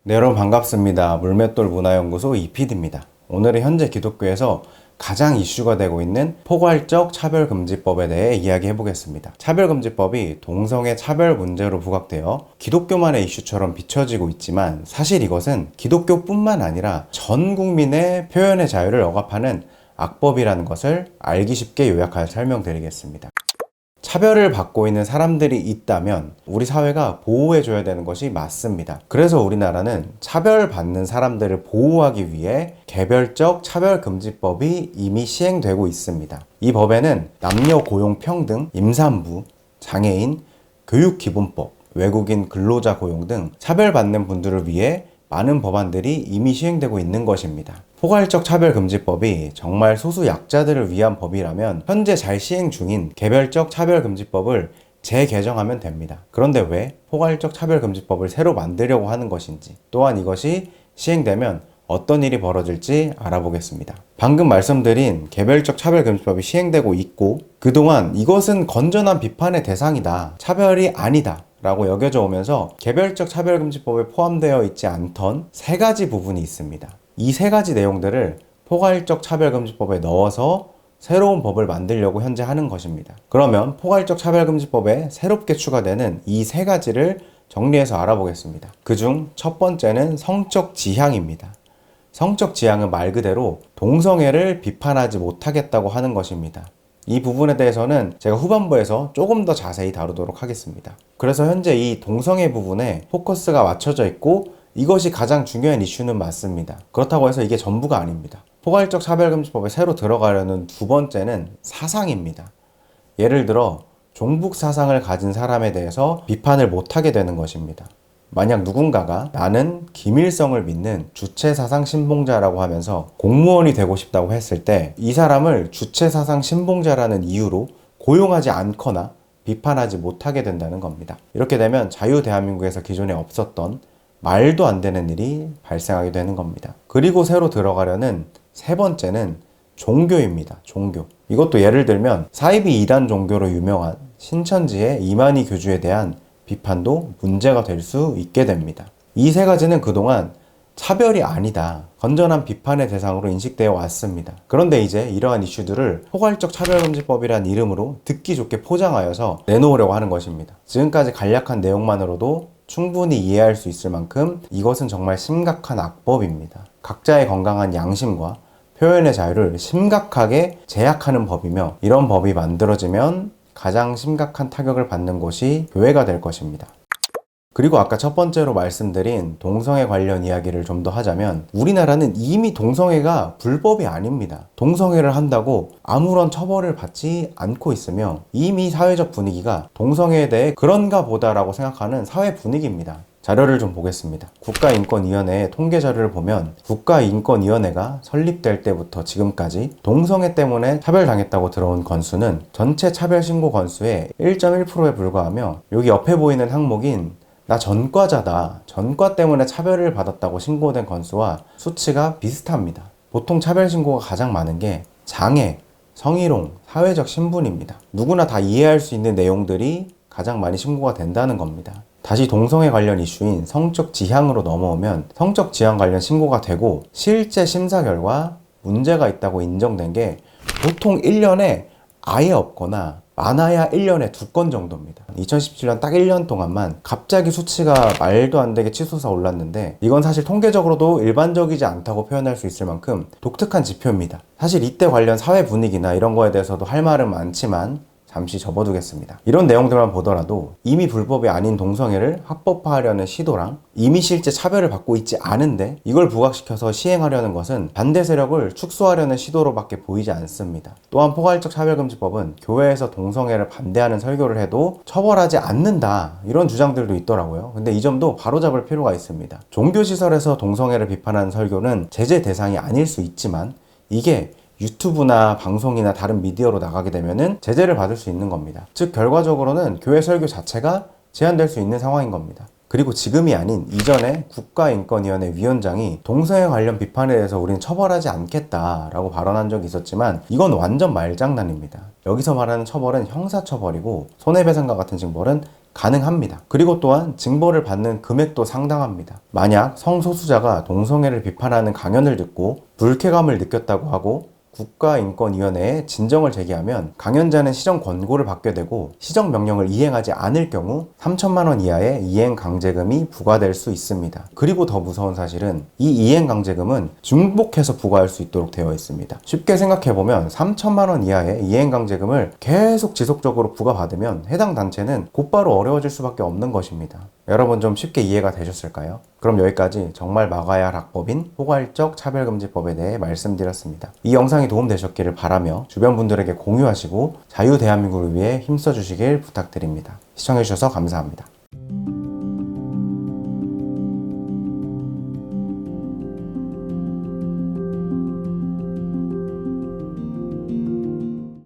네, 여러분 반갑습니다. 물맷돌 문화연구소 이PD입니다. 오늘은 현재 기독교에서 가장 이슈가 되고 있는 포괄적 차별금지법에 대해 이야기해 보겠습니다. 차별금지법이 동성애 차별 문제로 부각되어 기독교만의 이슈처럼 비춰지고 있지만 사실 이것은 기독교뿐만 아니라 전 국민의 표현의 자유를 억압하는 악법이라는 것을 알기 쉽게 요약하여 설명드리겠습니다. 차별을 받고 있는 사람들이 있다면 우리 사회가 보호해줘야 되는 것이 맞습니다. 그래서 우리나라는 차별받는 사람들을 보호하기 위해 개별적 차별금지법이 이미 시행되고 있습니다. 이 법에는 남녀 고용 평등, 임산부, 장애인, 교육기본법, 외국인 근로자 고용 등 차별받는 분들을 위해 많은 법안들이 이미 시행되고 있는 것입니다. 포괄적 차별금지법이 정말 소수 약자들을 위한 법이라면 현재 잘 시행 중인 개별적 차별금지법을 재개정하면 됩니다. 그런데 왜 포괄적 차별금지법을 새로 만들려고 하는 것인지, 또한 이것이 시행되면 어떤 일이 벌어질지 알아보겠습니다. 방금 말씀드린 개별적 차별금지법이 시행되고 있고, 그동안 이것은 건전한 비판의 대상이다, 차별이 아니다 라고 여겨져 오면서 개별적 차별금지법에 포함되어 있지 않던 세 가지 부분이 있습니다. 이 세 가지 내용들을 포괄적 차별금지법에 넣어서 새로운 법을 만들려고 현재 하는 것입니다. 그러면 포괄적 차별금지법에 새롭게 추가되는 이 세 가지를 정리해서 알아보겠습니다. 그중 첫 번째는 성적 지향입니다. 성적 지향은 말 그대로 동성애를 비판하지 못하겠다고 하는 것입니다. 이 부분에 대해서는 제가 후반부에서 조금 더 자세히 다루도록 하겠습니다. 그래서 현재 이 동성애 부분에 포커스가 맞춰져 있고 이것이 가장 중요한 이슈는 맞습니다. 그렇다고 해서 이게 전부가 아닙니다. 포괄적 차별금지법에 새로 들어가려는 두 번째는 사상입니다. 예를 들어 종북 사상을 가진 사람에 대해서 비판을 못하게 되는 것입니다. 만약 누군가가 나는 김일성을 믿는 주체사상 신봉자라고 하면서 공무원이 되고 싶다고 했을 때 이 사람을 주체사상 신봉자라는 이유로 고용하지 않거나 비판하지 못하게 된다는 겁니다. 이렇게 되면 자유 대한민국에서 기존에 없었던 말도 안 되는 일이 발생하게 되는 겁니다. 그리고 새로 들어가려는 세 번째는 종교입니다. 종교. 이것도 예를 들면 사이비 이단 종교로 유명한 신천지의 이만희 교주에 대한 비판도 문제가 될 수 있게 됩니다. 이 세 가지는 그동안 차별이 아니다, 건전한 비판의 대상으로 인식되어 왔습니다. 그런데 이제 이러한 이슈들을 포괄적 차별금지법이란 이름으로 듣기 좋게 포장하여서 내놓으려고 하는 것입니다. 지금까지 간략한 내용만으로도 충분히 이해할 수 있을 만큼 이것은 정말 심각한 악법입니다. 각자의 건강한 양심과 표현의 자유를 심각하게 제약하는 법이며, 이런 법이 만들어지면 가장 심각한 타격을 받는 곳이 교회가 될 것입니다. 그리고 아까 첫 번째로 말씀드린 동성애 관련 이야기를 좀 더 하자면, 우리나라는 이미 동성애가 불법이 아닙니다. 동성애를 한다고 아무런 처벌을 받지 않고 있으며 이미 사회적 분위기가 동성애에 대해 그런가 보다라고 생각하는 사회 분위기입니다. 자료를 좀 보겠습니다. 국가인권위원회의 통계 자료를 보면 국가인권위원회가 설립될 때부터 지금까지 동성애 때문에 차별당했다고 들어온 건수는 전체 차별 신고 건수의 1.1%에 불과하며, 여기 옆에 보이는 항목인 나 전과자다, 전과 때문에 차별을 받았다고 신고된 건수와 수치가 비슷합니다. 보통 차별 신고가 가장 많은 게 장애, 성희롱, 사회적 신분입니다. 누구나 다 이해할 수 있는 내용들이 가장 많이 신고가 된다는 겁니다. 다시 동성애 관련 이슈인 성적 지향으로 넘어오면, 성적 지향 관련 신고가 되고 실제 심사 결과 문제가 있다고 인정된 게 보통 1년에 아예 없거나 많아야 1년에 2건 정도입니다. 2017년 딱 1년 동안만 갑자기 수치가 말도 안 되게 치솟아 올랐는데, 이건 사실 통계적으로도 일반적이지 않다고 표현할 수 있을 만큼 독특한 지표입니다. 사실 이때 관련 사회 분위기나 이런 거에 대해서도 할 말은 많지만 잠시 접어두겠습니다. 이런 내용들만 보더라도 이미 불법이 아닌 동성애를 합법화하려는 시도랑 이미 실제 차별을 받고 있지 않은데 이걸 부각시켜서 시행하려는 것은 반대 세력을 축소하려는 시도로밖에 보이지 않습니다. 또한 포괄적 차별금지법은 교회에서 동성애를 반대하는 설교를 해도 처벌하지 않는다, 이런 주장들도 있더라고요. 근데 이 점도 바로잡을 필요가 있습니다. 종교시설에서 동성애를 비판하는 설교는 제재 대상이 아닐 수 있지만 이게 유튜브나 방송이나 다른 미디어로 나가게 되면은 제재를 받을 수 있는 겁니다. 즉 결과적으로는 교회 설교 자체가 제한될 수 있는 상황인 겁니다. 그리고 지금이 아닌 이전에 국가인권위원회 위원장이 동성애 관련 비판에 대해서 우리는 처벌하지 않겠다라고 발언한 적이 있었지만 이건 완전 말장난입니다. 여기서 말하는 처벌은 형사처벌이고 손해배상과 같은 징벌은 가능합니다. 그리고 또한 징벌을 받는 금액도 상당합니다. 만약 성소수자가 동성애를 비판하는 강연을 듣고 불쾌감을 느꼈다고 하고 국가인권위원회에 진정을 제기하면 강연자는 시정 권고를 받게 되고 시정 명령을 이행하지 않을 경우 3천만 원 이하의 이행 강제금이 부과될 수 있습니다. 그리고 더 무서운 사실은 이 이행 강제금은 중복해서 부과할 수 있도록 되어 있습니다. 쉽게 생각해보면 3천만 원 이하의 이행 강제금을 계속 지속적으로 부과받으면 해당 단체는 곧바로 어려워질 수밖에 없는 것입니다. 여러분 좀 쉽게 이해가 되셨을까요? 그럼 여기까지 정말 막아야 할 악법인 포괄적 차별금지법에 대해 말씀드렸습니다. 이 영상이 도움되셨기를 바라며 주변 분들에게 공유하시고 자유 대한민국을 위해 힘써주시길 부탁드립니다. 시청해주셔서 감사합니다.